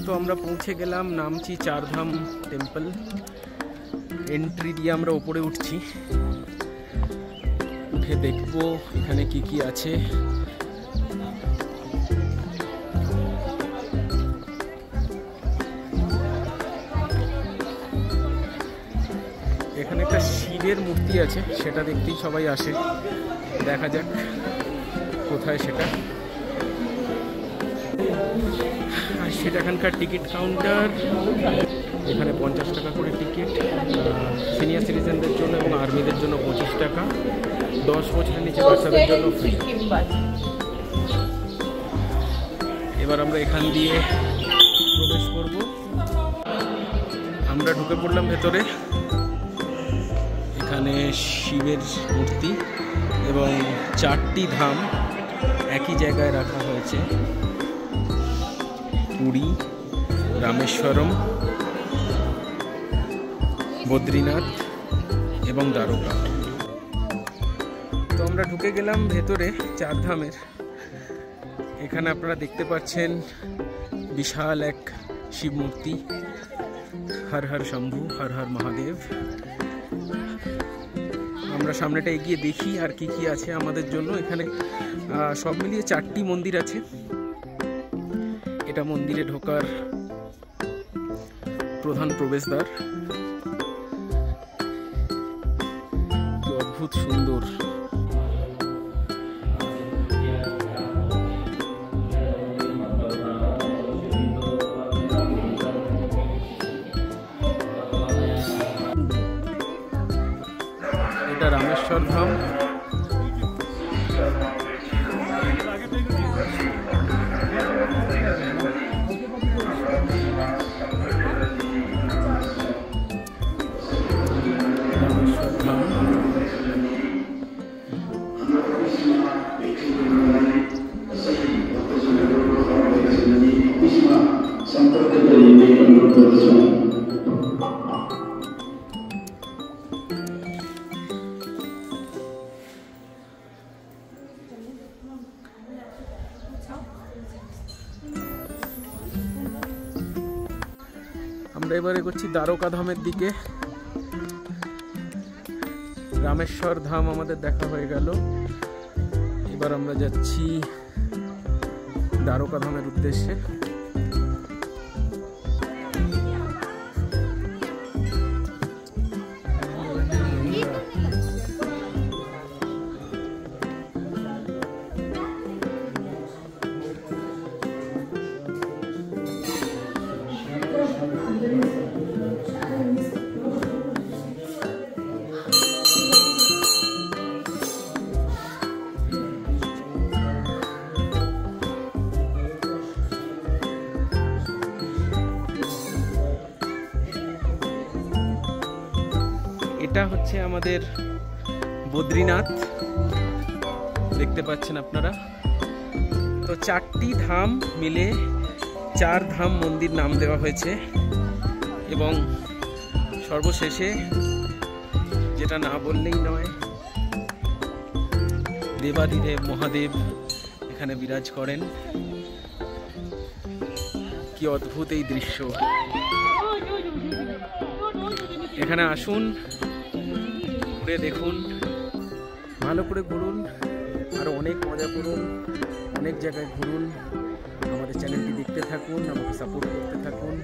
তো আমরা পৌঁছে গেলাম, নামছি চারধাম টেম্পল। এন্ট্রি দিয়ে আমরা উপরে উঠছি, উঠে দেখবো এখানে কি কি আছে। এখানে একটা শিবের মূর্তি আছে, সেটা দেখতেই সবাই আসে। দেখা যাক কোথায় সেটা। আর সেটা এখানকার টিকিট কাউন্টার। এখানে 50 টাকা করে টিকিট, সিনিয়র সিটিজেনদের জন্য এবং আর্মিদের জন্য 25 টাকা, 10 বছরের নিচে বাচ্চাদের জন্য ফ্রি। এবার আমরা এখান দিয়ে প্রবেশ করব। আমরা ঢুকে পড়লাম ভেতরে। এখানে শিবের মূর্তি এবং 4টি ধাম একই জায়গায় রাখা হয়েছে: পুরী, রামেশ্বরম, বদ্রীনাথ এবং দ্বারকা। তো আমরা ঢুকে গেলাম ভেতরে চারধামের। এখানে আপনারা দেখতে পাচ্ছেন বিশাল এক শিব মূর্তি। হর হর শম্ভু, হর হর মহাদেব। আমরা সামনেটা এগিয়ে দেখি আর কি কি আছে আমাদের জন্য। এখানে সব মিলিয়ে 4টি মন্দির আছে। এটা মন্দিরে ঢোকার প্রধান প্রবেশদ্বার। কি অদ্ভুত সুন্দর! এটা রামেশ্বর ধাম। আমরা এবারে করছি দ্বারকা ধামের দিকে। রামেশ্বর ধাম আমাদের দেখা হয়ে গেল। এবার আমরা যাচ্ছি দ্বারকা ধামের উদ্দেশ্যে। এটা হচ্ছে আমাদের বদ্রীনাথ, দেখতে পাচ্ছেন আপনারা। তো 4টি ধাম মিলে 4 ধাম মন্দির নাম দেওয়া হয়েছে। এবং সর্বশেষে যেটা না বললেই নয়, দেবাদিদেব মহাদেব এখানে বিরাজ করেন। কি অদ্ভুত এই দৃশ্য! এখানে আসুন, ঘুরে দেখুন, ভালো করে ঘুরুন, আরও অনেক মজা করুন, অনেক জায়গায় ঘুরুন। আমাদের চ্যানেলটি দেখতে থাকুন, আমাকে সাপোর্ট করতে থাকুন।